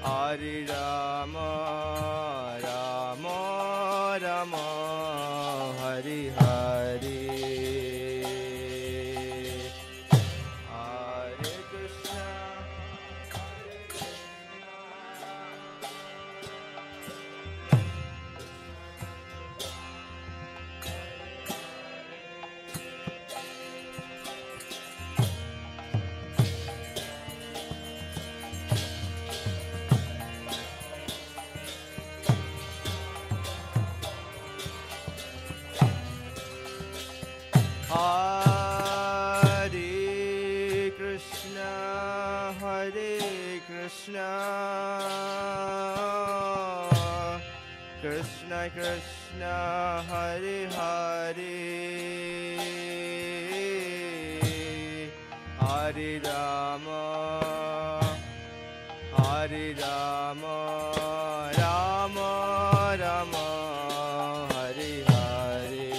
Hare Rama, Rama Rama, Hare Hare, Hare Krishna, Hare Krishna, Hare Krishna, Krishna Krishna, Hare Hare, Hare Rama, Hare Rama, Rama Rama, Hare Hare.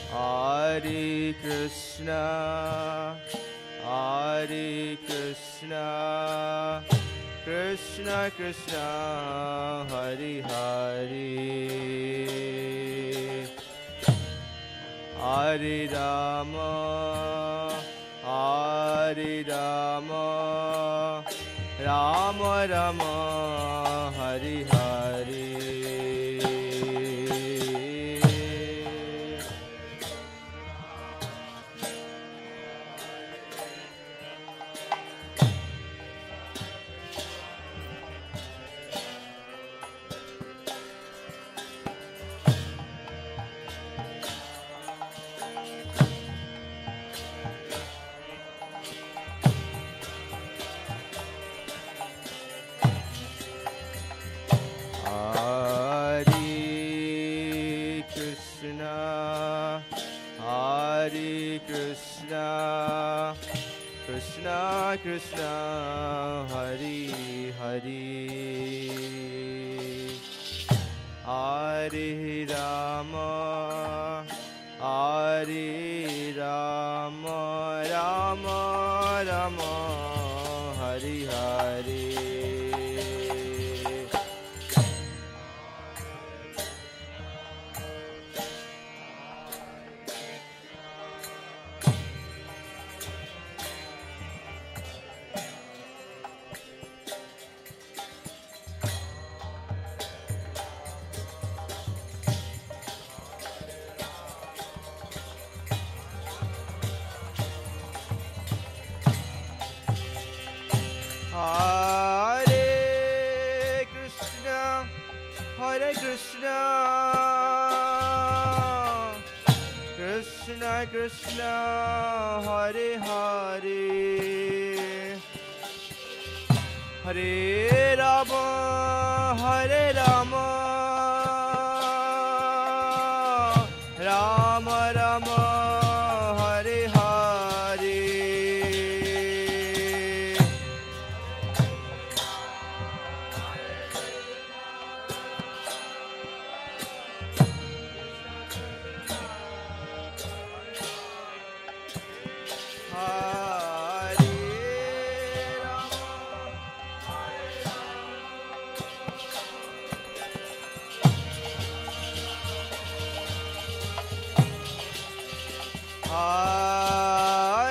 Hare Krishna, Hare Krishna, Krishna Krishna, Hare Hare, Hare Rama, Hare Rama, Rama Rama, Hare Hare. Krishna Krishna, Hare Hare, Hare Rama, Hare Rama, Rama Rama, Hare Hare. Hare Krishna, Hare Krishna, Krishna Krishna, Hare Hare, Hare Rama, Hare Rama, Rama Rama, Hare Hare.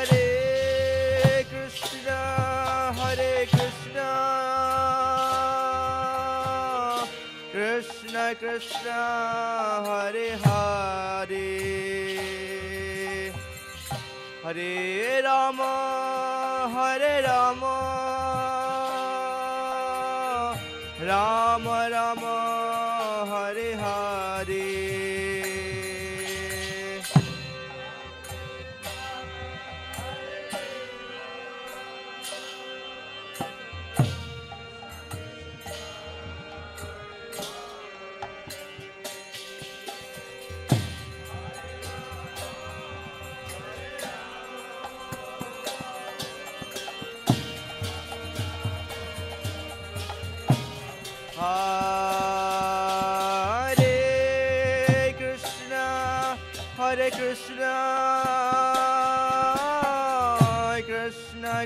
Hare Krishna, Hare Krishna, Krishna Krishna, Hare Hare, Hare Rama, Hare Rama, Rama Rama, Hare Hare.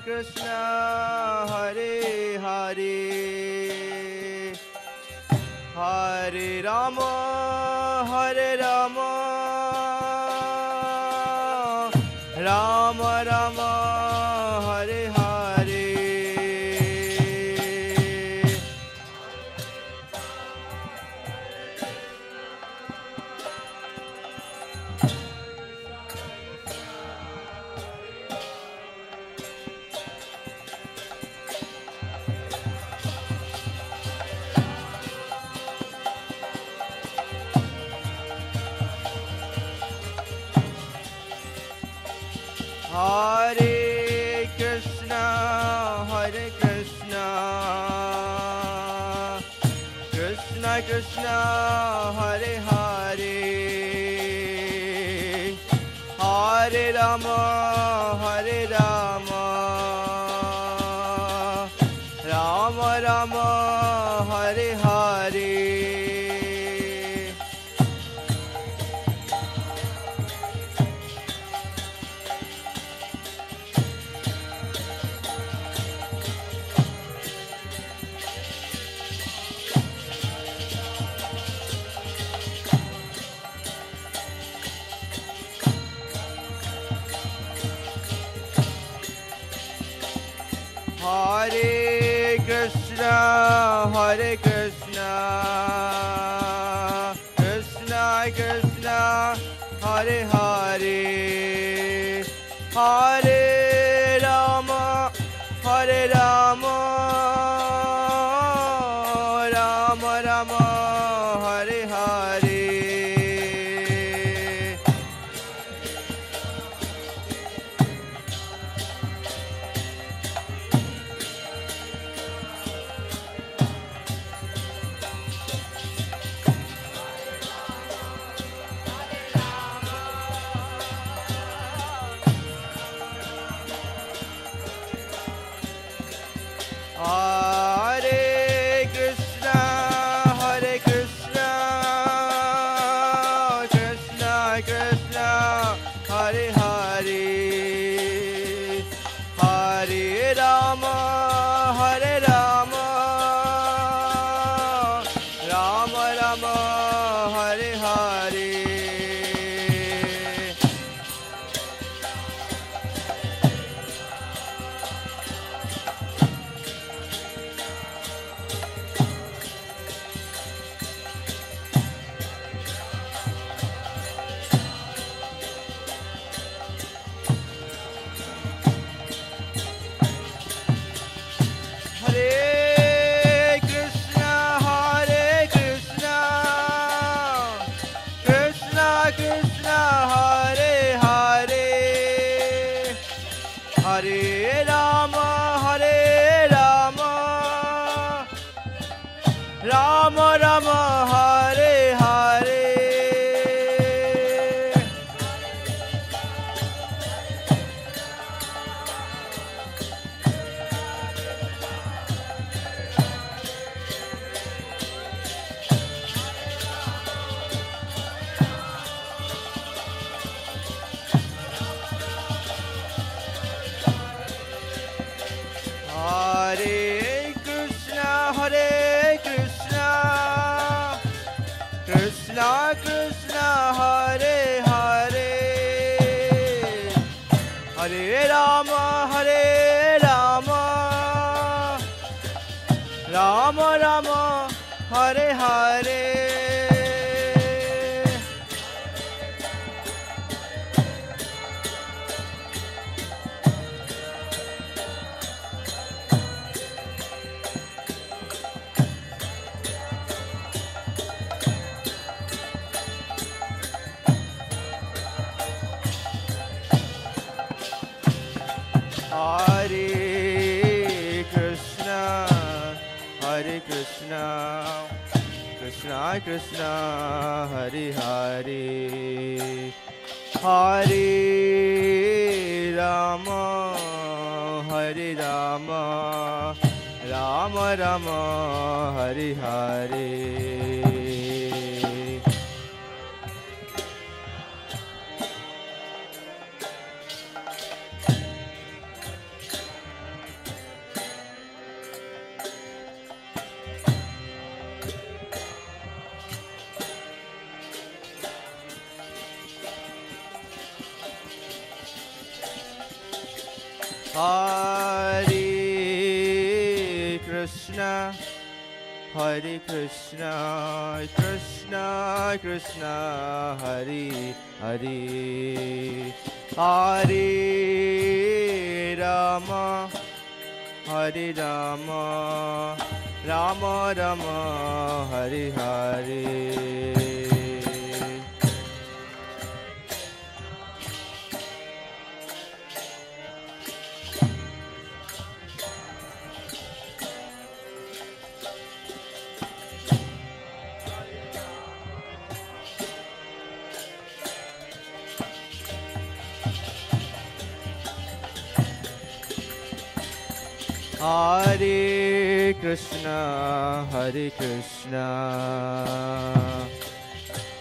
Krishna Hare Hare Hare Rama Rama Rama Hare Hare Hare Krishna Krishna Krishna Hare Hare Hare Rama Rama Rama Hare Hare Hare Krishna Krishna Krishna Hare Hare Hare Rama Rama Rama Hare Hare Hare Krishna Krishna Krishna Hare Hare Hare Rama Rama Rama Hare Hare Hare Krishna Krishna Krishna Hare Hare Hare Rama Rama Rama Hare Hare Hare Krishna Krishna Krishna Hare Hare Hare Rama Rama Rama Hare Hare Hare Krishna Krishna Krishna Hare Hare Hare Rama Rama Rama Hare Hare Hare Krishna, Hare Krishna, Krishna Krishna, Hare Hare, Hare Rama, Hare Rama, Rama Rama, Hare Hare. Hare Krishna, Hare Krishna,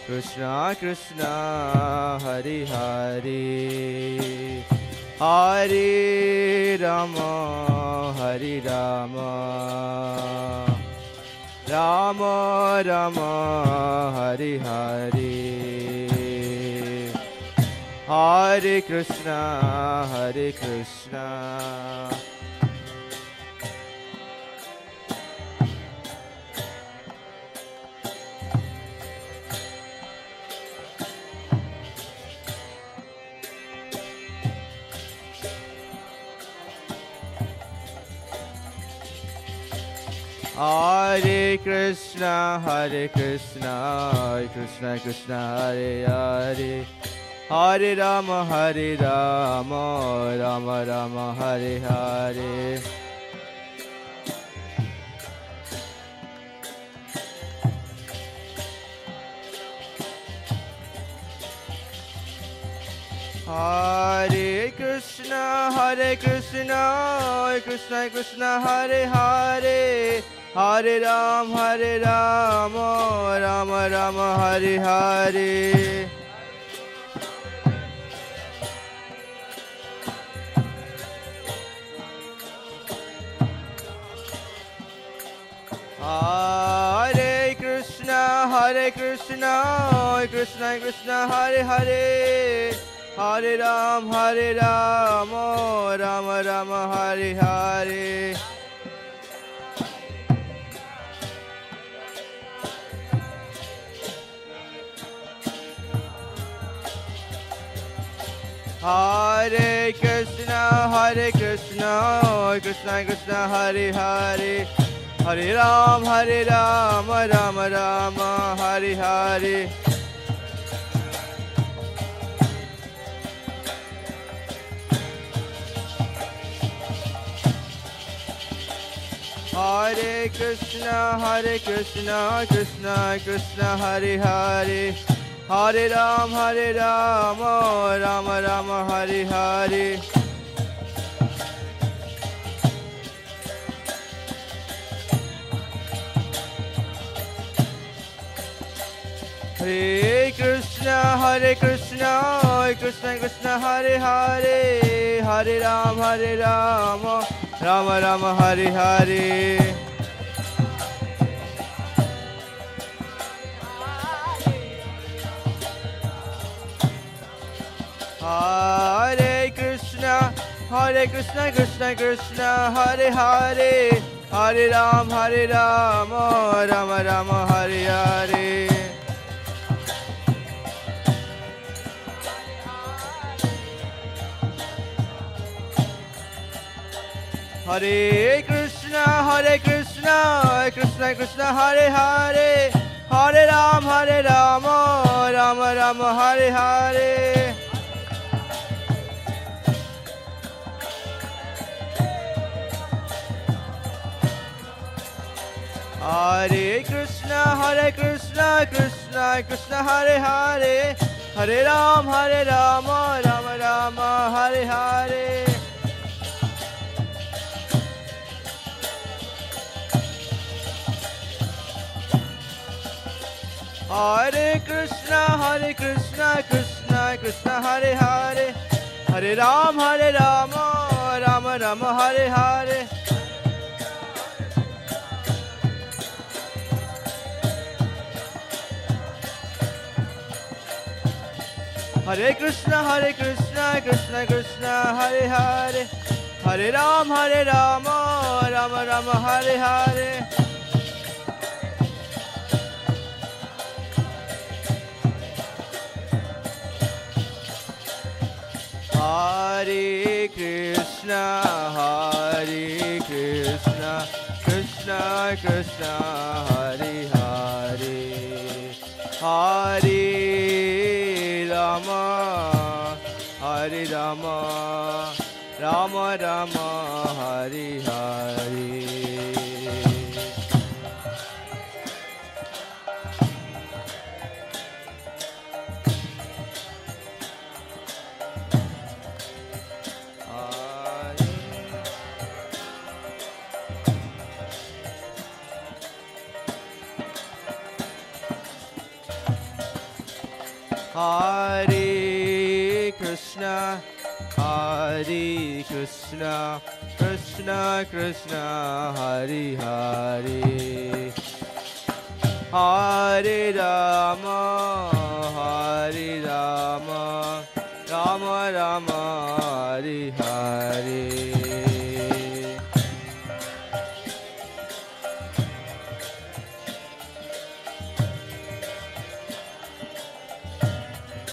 Krishna Krishna, Hare Hare, Hare Rama, Hare Rama, Rama Rama, Hare Hare, Hare Krishna, Hare Krishna. Hare Krishna, Hare Krishna, Krishna Krishna, Hare Hare, Hare Rama, Hare Rama, Rama Rama, Hare Hare. Hare Krishna, Hare Krishna, Krishna Krishna, Hare Hare, Hare Ram, Hare Rama, Rama Rama, Hare Hare. Hare Krishna, Hare Krishna, Krishna Krishna, Hare Hare, Hare Ram, Hare Rama, Rama Rama, Hare Hare. Hare Krishna, Hare Krishna, Krishna Krishna, Hare Hare, Hare Ram, Hare Rama, Rama Rama, Hare Hare. Hare Krishna, Hare Krishna, Krishna Krishna, Hare Hare, Hare Ram, Hare Rama, Rama Rama, Hare Hare. Hare Krishna, Hare Krishna, Krishna Krishna, Hare Hare, Hare Ram, Hare Rama, Rama Rama, Hare Hare. Hare Krishna, Hare Krishna, Krishna Krishna, Hare Hare, Hare Ram, Hare Rama, Rama Rama, Hare Hare. Hare Krishna, Hare Krishna, Krishna Krishna, Hare Hare, Hare Ram, Hare Rama, Rama Rama, Hare Hare. Hare Krishna, Hare Krishna, Krishna Krishna, Hare Hare, Hare Ram, Hare Rama, Rama Rama, Hare Hare. Hare Krishna, Hare Krishna, Krishna Krishna, Hare Hare, Hare Ram, Hare Rama, Rama Rama, Hare Hare. Hare Krishna, Krishna Krishna, Hare Hare, Hare Rama, Rama Rama, Hare Hare. Hare Krishna, Krishna Krishna, Hare Hare, Hare Rama, Hare Rama, Rama Rama, Hare Hare. Hare Krishna, Krishna Krishna, Hare Hare, Hare Rama, Rama Rama,